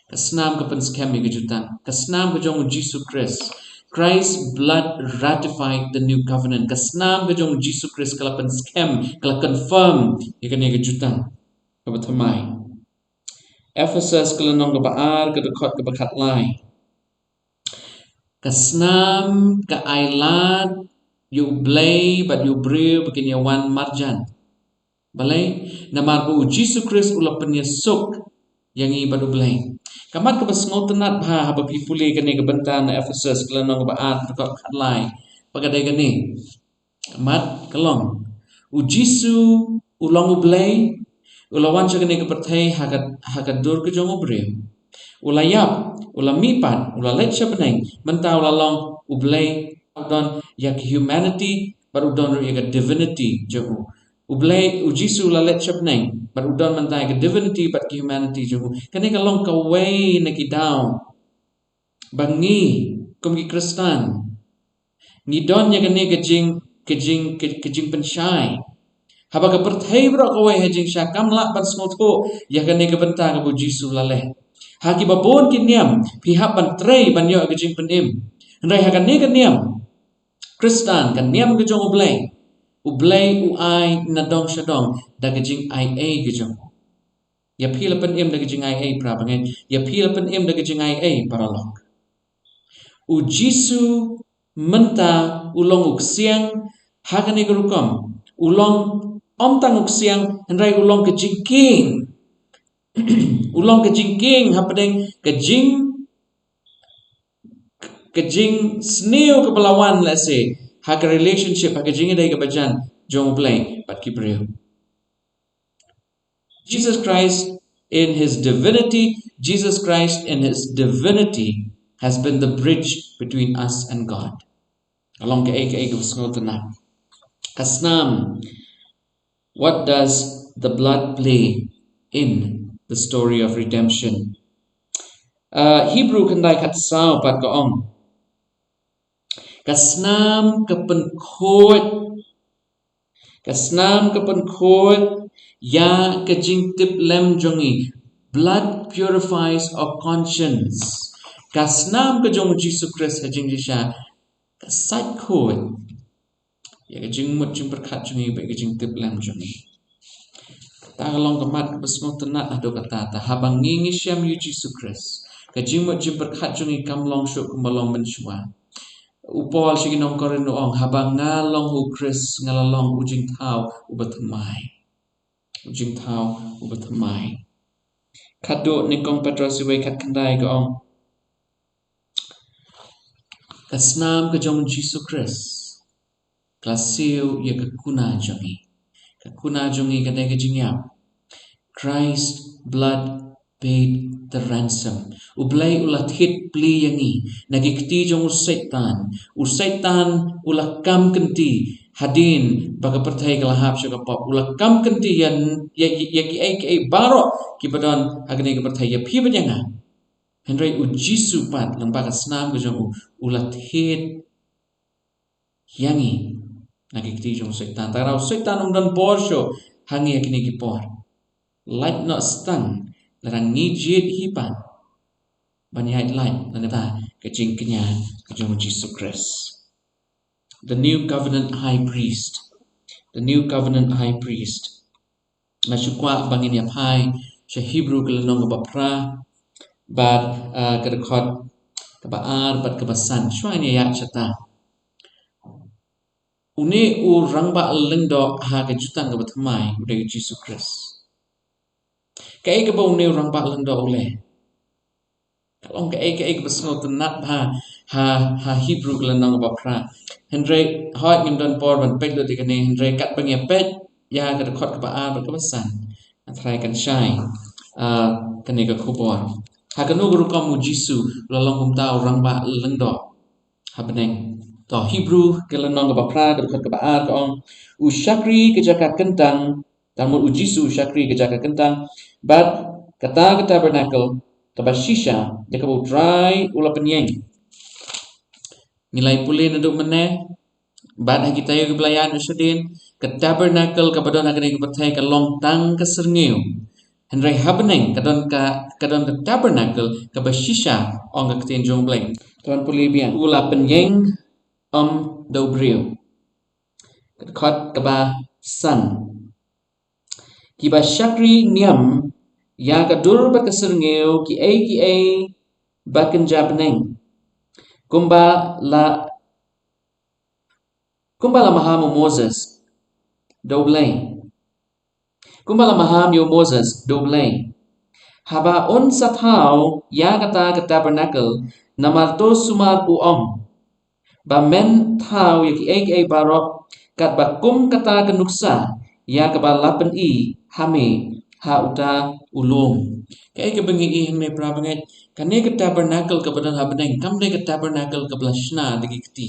[SPEAKER 2] kasnam kapan scam ya kejutan kasnam kejong Jisu Christ's blood ratified the new covenant kasnam kejong Jisu Christ kalapan scam kala confirm ya kejutan kabatamai Ephesus kalanong kabaar kadekot kabakat lai kasnam ka ailat yu blay but yu brew bikin yawan marjan balai namar bu Jisu Christ ulapan yasuk yang ibadu blay kamat ka basngo tenat bah habapi puli kani kebentan Ephesus kelanong baat perkot katlai pagadai kani kamat kelong ujisu ulang ublay ulawan kani kepertai hagadur ke jong ubre ulayap ulamipat ulalet syabnai mentau lalong ublay udon yak humanity barudon yak divinity jong ublay ujisu lalet syabnai barudon mentai ke divinity but ke humanity jong kani kalong kawai nakidau bangi kumki Kristan ngidon nya kani kejing pensyai haba ka perthai bro kawai hajing syakam la ban smoto ya kani ke benta ke ujisu lalet haki babon kiniam pihak ban trei ban yo kejing penim ndai hakani kaniam Kristan kaniam ke jong ublay uai nadong syadong da kejing IA kejong ya pila pen im da kejing IA prabangen ya pila pen im da kejing IA paralog ujisu menta ulong uksiang hakani gerukom ulong omtang uksiang hendrai ulong kejingking ulong kejingking hapadeng kejing sneo kepelawan let's say haka relationship haka jingi dai kabajan jong play but keep real Jesus Christ in his divinity has been the bridge between us and God along ke wasngotna kasnam what does the blood play in the story of redemption Hebrew kandai kat sao pat kaong kasnam kepenkot ya kejingtip lem jongi blood purifies our conscience kasnam kejong Jesus Christ hajing jisha kasat kot ya ke jing mut jing berkat jungi baik ke jing tip lam jungi ta long kemat besmo tenat ado kata ta habang ngingi syam yu Jesu Christ ke jing mut jing berkat jungi kam long syuk kumbalong mensyua upol sigi nong korin noong habang ngalong hu Chris ngalalong ujing tau ubatamai kado ningkong Petros siway kat kendai ke ong kasnam ke jong Jesu Christ klasio ya kekuna jongi kadai ke jingyap Christ blood paid the ransom ublay ulat hit pli yangi nagikti jong usaitan ulat kam kenti hadin baga pertai kalahap syaka pop ulat kam kenti yan ya ki baro ki badon hagne ke pertai ya pi banyanga Henry Jisu pat lembaga senam ke jong ulat hit yangi nagikti jong setan tarau setan dan borsho hangi yakini kipor light not stang larang ngijit hipan banyai light lanata kejing kenya kejong Jesus Christ the new covenant high priest masukwa bangin yapai sa Hebrew kelenong bapra bat kedekot kebaar bat kebasan shwanya ya chata uni u rangba lengdo ha kejutan ke batmai udah Jesus Christ kai ke bau ne rangba lengdo oleh kalau kai besno tenat ha Hebrew kelenong bapra Hendrik hot ngimdon por ban pek do dikane Hendrik kat bangya pek ya kedekot kebaar bat kebasan atrai kan shai kene ke kubor hakanu guru kamu Jisu lalong kumtau rangba lengdo habneng to Hebrew kelenong bapra dekat kebaar kaong usyakri kejaka kentang tamul ujisu usyakri kejaka kentang bat kata tabernacle kabashisha dekabu dry ula penyeng nilai pulin untuk meneh bat kita yo belayan usyadin ke tabernacle kabadon agane kepertai ke longtang keserngeu Henry habneng kadon ke tabernacle kabashisha ong ke tenjong bleng tuan pulibian ula penyeng dobrio kot kaba san kiba syakri niam ya kadur bakaserngeu ki ai bakenjabneng kumba la maham Moses dobleng haba on sathau ya kata ke tabernacle namarto sumar ba men thau yaki ai barok kat bakum kata kenuksa ya kabalapen hame ha uta ulung kai ke bengi hme prabangai kane ke tabernacle ke badan habneng kamde ke tabernacle ke blashna digi kti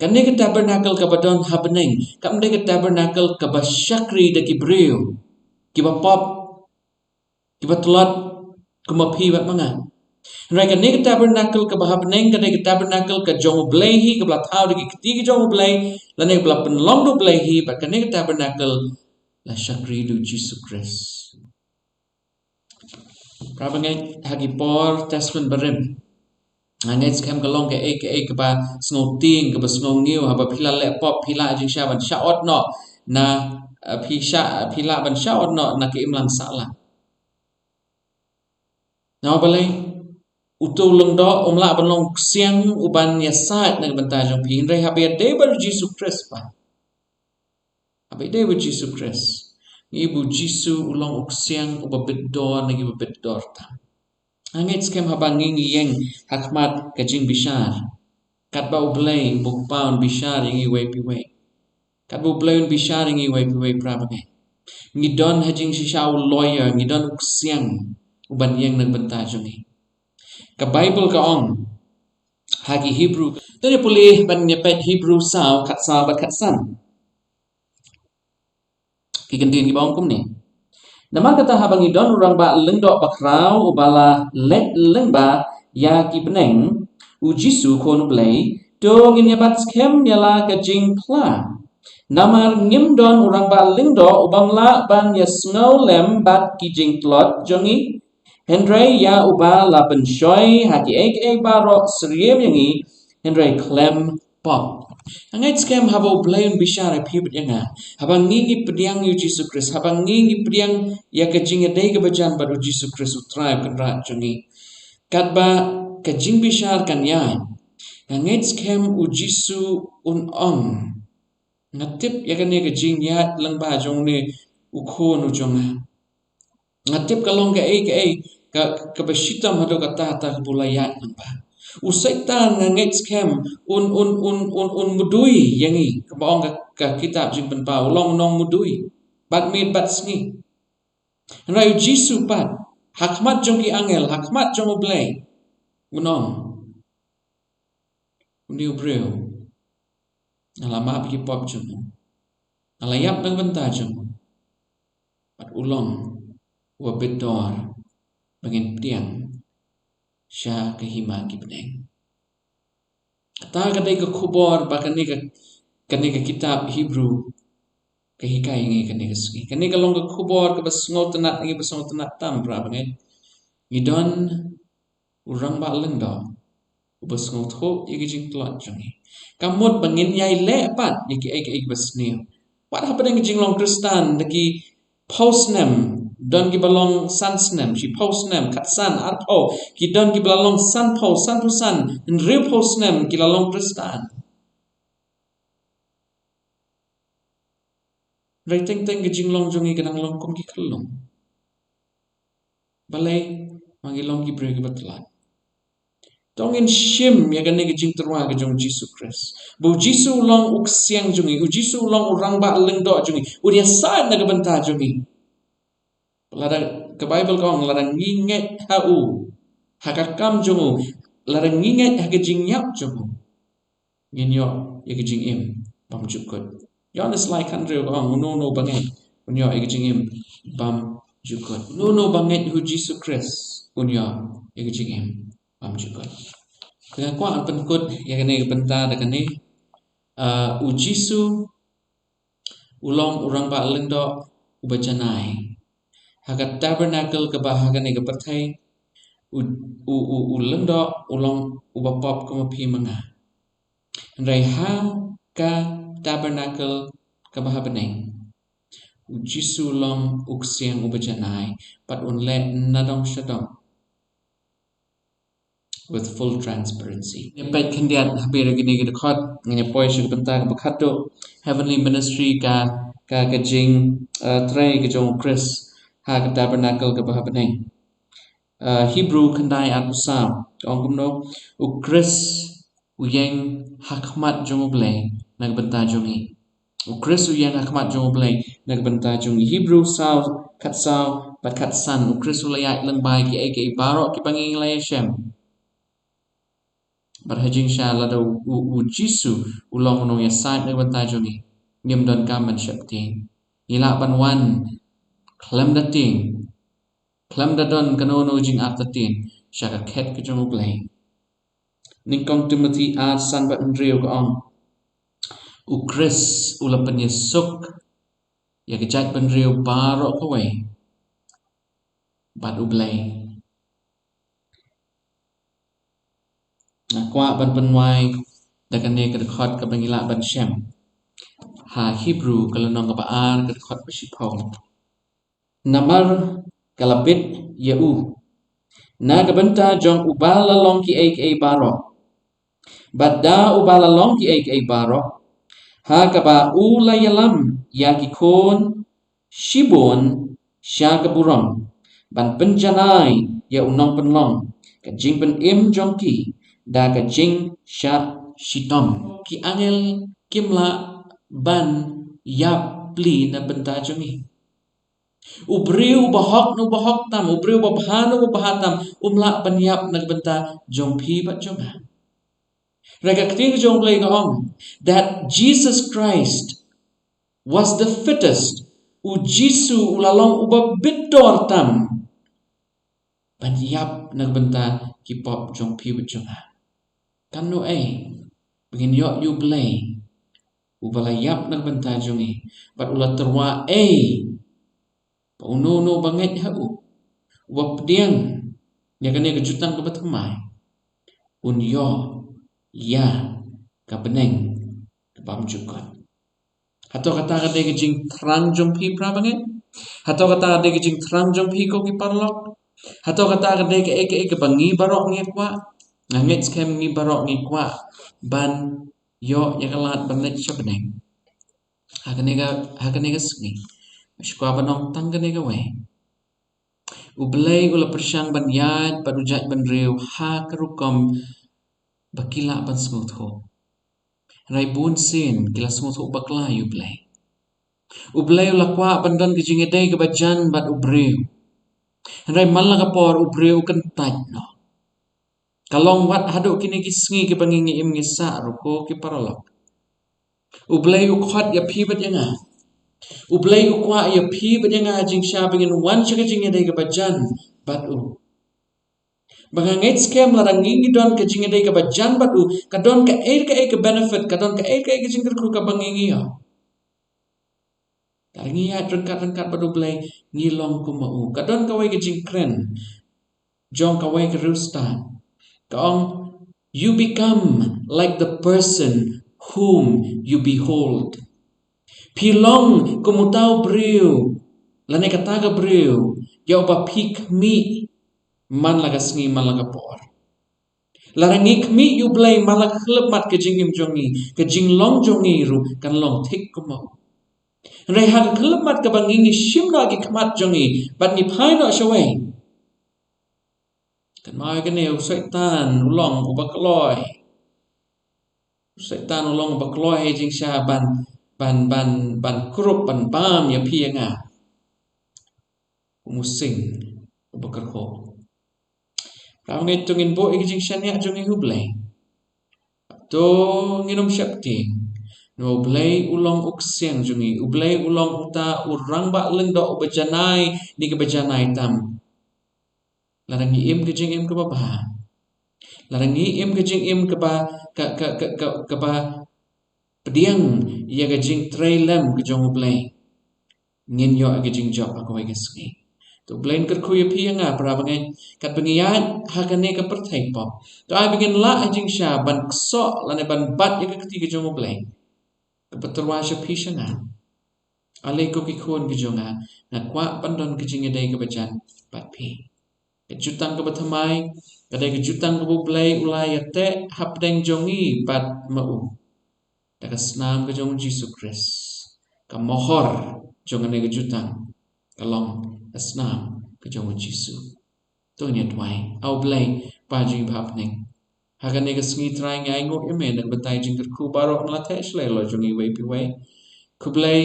[SPEAKER 2] kane ke tabernacle ke badan habneng kamde ke tabernacle ke basyakri digi breu kiba pop kiba tolot kumapi bat manga Mereka ni tabernacle ke bahabneng ke tabernacle ke jong blehi ke belatau degi ketiga jong blei lane ke belapen long do blehi pak ni tabernacle la syakri du Jesus Christ. Prabangai hagi por testament berim. Anget skem ke long ke ba sngoting ke ba snongiu haba pila le pop pila jing syaban syaot no na pila ban syaot no na ke imlang sala. Now balai utulung do umla banlong siang uban yasat nang bantajong pin re habi deber Jesus Christ pa habi deber Jesus Christ ibu Jisu ulong uksiang ubabedor nagi babedor ta angit skem habanging yeng hakmat kajing bishar kat ba ublay bukpaun bishar yang iway piway kat ba ublay bishar yang iway piway prabangai ngidon hajing sishaw lawyer ngidon uksiang uban yeng nang bantajong ke Bible ka ong hagi Hebrew tadi pulih ban nyepet Hebrew saw bat kat san kikentin ki baong kum ni naman kata habang idon urang ba lengdo bakrau ubala let lengba ya ki beneng ujisu kon blay do ngin yabat skem yala ka jing pla namar ngimdon urang ba lengdo ubamla ban yasngau lem bat ki jing plot jongi Hendrai ya uba la penshoy haki barok seriem yangi Hendrai klem pop Angait scam haba ublayun bishara pibit yanga. Haba ngingi pediang yu Jesus Christ. Haba ngingi pediang ya kajing adai kebajan baru Jesus Christ utrayap kan rat jungi. Katba kajing bishar kan yai. Angait scam u Jisu un ong. Ngatip ya kan ya kajing ya lang ba jong ni ukho nu jonga. Ngatip kalong ka ai ka bashitam hado kata ta bulayat lang ba. Usaitan ngangit scam un mudui yangi kabaong ka kitab jing penpa ulong nong mudui bat mit bat sngi rai Jisu pat hakmat jong ki angel hakmat jong oblay unong undi ubreu alama bi pop jong alayap nang benta jong pat ulong wa bedor bangin tiang sya kahima ki beneng kata kadai ke kubor bahkan ni ke kitab Hebrew kehikai ngi kani keski kani kalong ke kubor ke basngot tenat ngi basngot tenat tam pra bangai ngidon urang ba lendo basngot ho yegi jing tlot jangi kamut bangin yai le pat yeki ai basni what happened ngi jing long kristan deki post name don ki balong sans name shi post name kat san arpo ki don ki balong san post san to san in real post name ki lalong kristan rai teng teng ke jinglong jongi ke nang long kong ki khalong balai mangi long ki brege batlat tong in shim ya gane ke jing terwa ke jong Jesus Christ bu Jisu long uk siang jongi u Jisu long urang ba leng do jongi u dia sa na ke benta jongi ladang ke Bible kong ladang nginget hau hakakam jongu ladang nginget hake jing yap jongu nginyo ya ke jing im pam jukut Yohanes like handre kong no banget unyo ya ke jing im bam jukut no banget hu Jesus Christ unyo ya ke jing im pam jukut dengan kuat penkut ya kene benta da kene u Jisu ulong urang ba lendo ubajanai haga tabernacle ke bahagan ke pertai u lendo ulong ubapop ke mapi manga rai ha ka tabernacle ke bahabeneng u Jisu long uksiang ubajanai pat unle nadong shadong with full transparency. Nepet kendiat habir gini kita khot ngene poi syuk bentang bakhato heavenly ministry ka kajing tray ke jong Chris ha ka tabernacle ke bahabeneng Hebrew kendai at usam ong kumno u Chris u yang hakmat jong oblay nag benta jongi u Chris u yang hakmat jong oblay nag benta jongi Hebrew saw kat saw bat kat san u Chris u layat lang bai ki ake barok ki banging lay shem berhajing sya lada u Jisu ulong unong ya saat nag benta jongi ngim don kaman syapting ila banwan klam dating klam dadon kanono jing atatin syaka ket ke jong oblay Ningkong Timothy at san bat ndriyo kaong u Chris ula penyesuk ya kejat pendriyo barok kawai bat ublay na kwa ban penwai dakane kedekot ke bangila ban syam ha Hebrew kalanong kabaar kedekot besipong namar kalabit yau na kabenta jong ubala long ki ai barok badda ubala long ki ai barok ha kaba ulayalam yakikon shibon sya kaburong ban penjanai ya unong penlong kajing pen im jongki da kajing sya shitom ki angel kimla ban yap pli na benta jongi ubriu bahok nu bahok tam ubriu babhanu bahatam umla ban yap na benta jongpi bat jonga Rega keting jong play gong that Jesus Christ was the fittest u Jisu ulalong uba bidor tam banyap nagbenta kipop jong piwit jonga kanu begin yok you play ubalayap nagbenta jongi but ulat terwa pauno banget hau uba pediang ya kane kejutan kebetemai un yo ya kabeneng bam jukot. Hato kata ka de jing terang jong pi prabangen. Hato kata ka de jing terang jong pi ko ki parlok. Hato kata ka de eke bangi barok ngi kwa. Ngangit skem ngi barok ngi kwa. Ban yo yakalat banet syabneng. Hakanega sengi. Shkwa banong tanganega we. Ublay ula persyang ban yad ban ujat ban riu ha kerukom bakila ban smooth ho. Rai bun sin kila smooth ho bakla ublay. Ublay ula kwa bandan kejingedai ke bajan bat ubriu. Rai mala kapor ubriu kentaj no. Kalong wat haduk kini kisngi ke pangingi im ngisa ruko ki paralok. Ublay ukhot ya pi bat yanga. Ublay ukwa ya pi bat yanga jing sya pengin wan syaka jingedai ke bajan bat u. Bangangit skem larang ngingi don ke jingedai ke bajan bat u. Kadon ke ke benefit. Kadon ke ke jingger ku ka pangingi ya. Karingi ya rengkat-rengkat badu blay ngilong ku mau. Kadon kawai ke jingkren. Jong kawai ke rustan. Kaong, you become like the person whom you behold. Pilong kumutau briu. Lane kataga briu. Yau ba pik mi. Man laga sengi man laga por. Larang mi you blay man laga khlemat ke jingim jongi. Ke jinglong jongi ru kan long tik kumau. Rehan khlemat ke bangingi shimna ki kmat jongi. Bat ni paino syawai. Kan mau kene setan ulong ubakloi. Setan ulong ubakloi jing sya ban krup ban bam ya pianga. Umusing ubakerho. Kau ngitungin bo jing sya nya jongi hublay. To nginom syakti. No blay ulong uksiang jongi. Ublay ulong uta urang ba lendo ubajanai ni ke bajanai tam. Larang im ke jing im ke baba. Larang im ke jing im ke ba ke ba pediang ya ke jing trailem ke jong ublay. Ngin yo ke jing job aku ai ke sengi. Tu blain ker ku ya pianga prabangai kat pengiat hakane ke pertai pop. Tu ai begin la jing sya ban ksok lane ban bat ya ke ketiga jong ublay. Ke peterwa sya pisanga. Ale ko ki khon ke jonga na kwa pandon ke jing edai ke bajan bat pi. Kejutang ke batamai, kadai kejutang ke bublay ulai te hapdeng jongi bat mau. Daka senam ke jong Jesus Christ. Ka mohor jongane kejutang. Kalong senam ke jong Jesus. Tu nya tuai. Au blay pajing hapdeng. Hakane ke sengi trai ngai ngok emen dan betai jingker ku barok melate shlai lo jongi wei pi wei. Kublay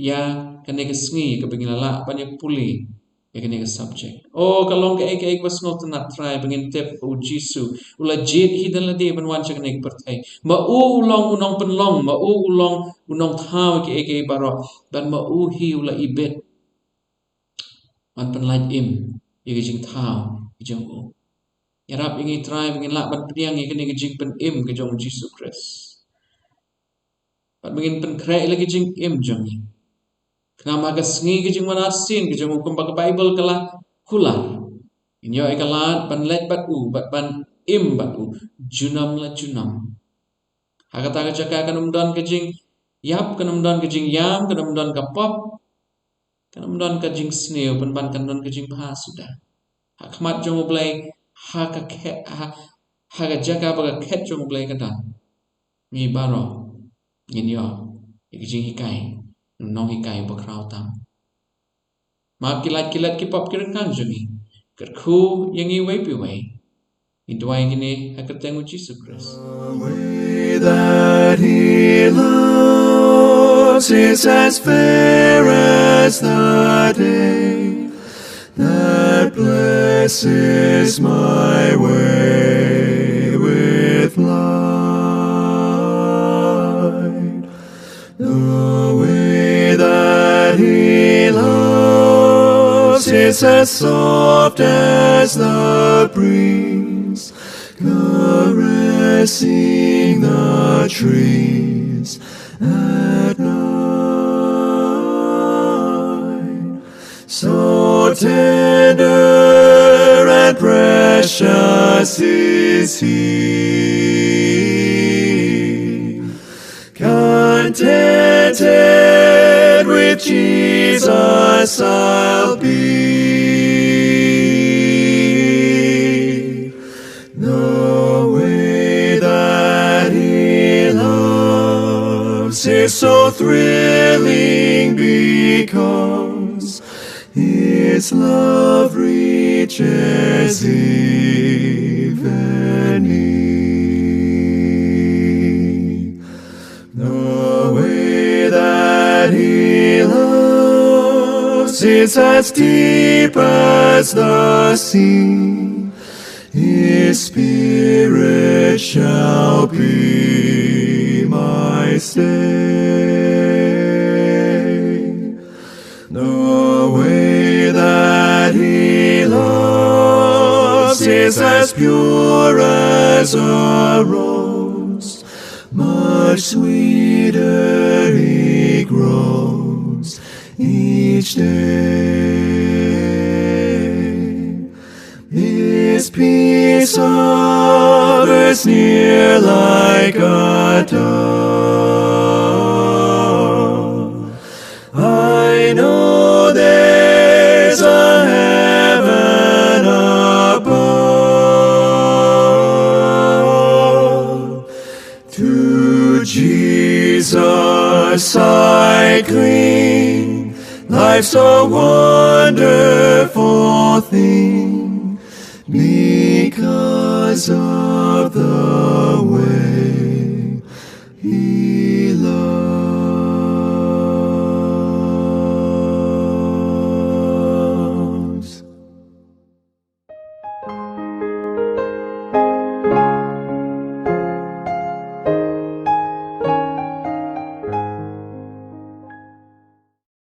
[SPEAKER 2] ya kane ke sengi ke bengilala banyak puli. Ini ke subject. Oh, kalau ke pas ngot nak try bengin tip u Jisu. Ula jid hidan ladi benwan cak nek pertai. Ma u ulong unong penlong, ma u ulong unong thau ke baro dan ma u hi ula ibet. Man penlaj im ye jing thau jong u. Yarap ingi try bengin lak ban pediang ye kene jing pen im ke jong Jisu Christ. Ban bengin pen krai lagi jing im jong ni. Kenapa ke sengi ke jing manasin ke jing hukum baka Bible kala kular. Inyo ikalat ban let bat u bat ban im bat u junam la junam. Hakata ke caka kan umdan ke jing yap kan umdan ke jing yam kan umdan ke pop kan umdan ke jing sneo ban ban kan umdan ke jing pa sudah. Hakmat jong ublay haka jaka baka ket jong ublay kadan. Ngi baro inyo ke jing hikai. Nong hikai bakrau tam. Ma kilat-kilat kipop kirengkang jongi. Kerku yang i wei pi wei. Idwai gini hakateng Jesus Christ.
[SPEAKER 1] The way that he loves is as fair as the day that blesses my way with light. The way that he loves is as soft as the breeze caressing the trees at night. So tender and precious is he. Jesus I'll be. The way that He loves is so thrilling because His love reaches even me. The way that He loves is as deep as the sea. His Spirit shall be my stay. The way that He loves is as pure as a rose. Much sweeter He grows each day. His peace hovers near like a dove. I know there's a heaven above. To Jesus I cling, life's a wonderful thing, because of the way He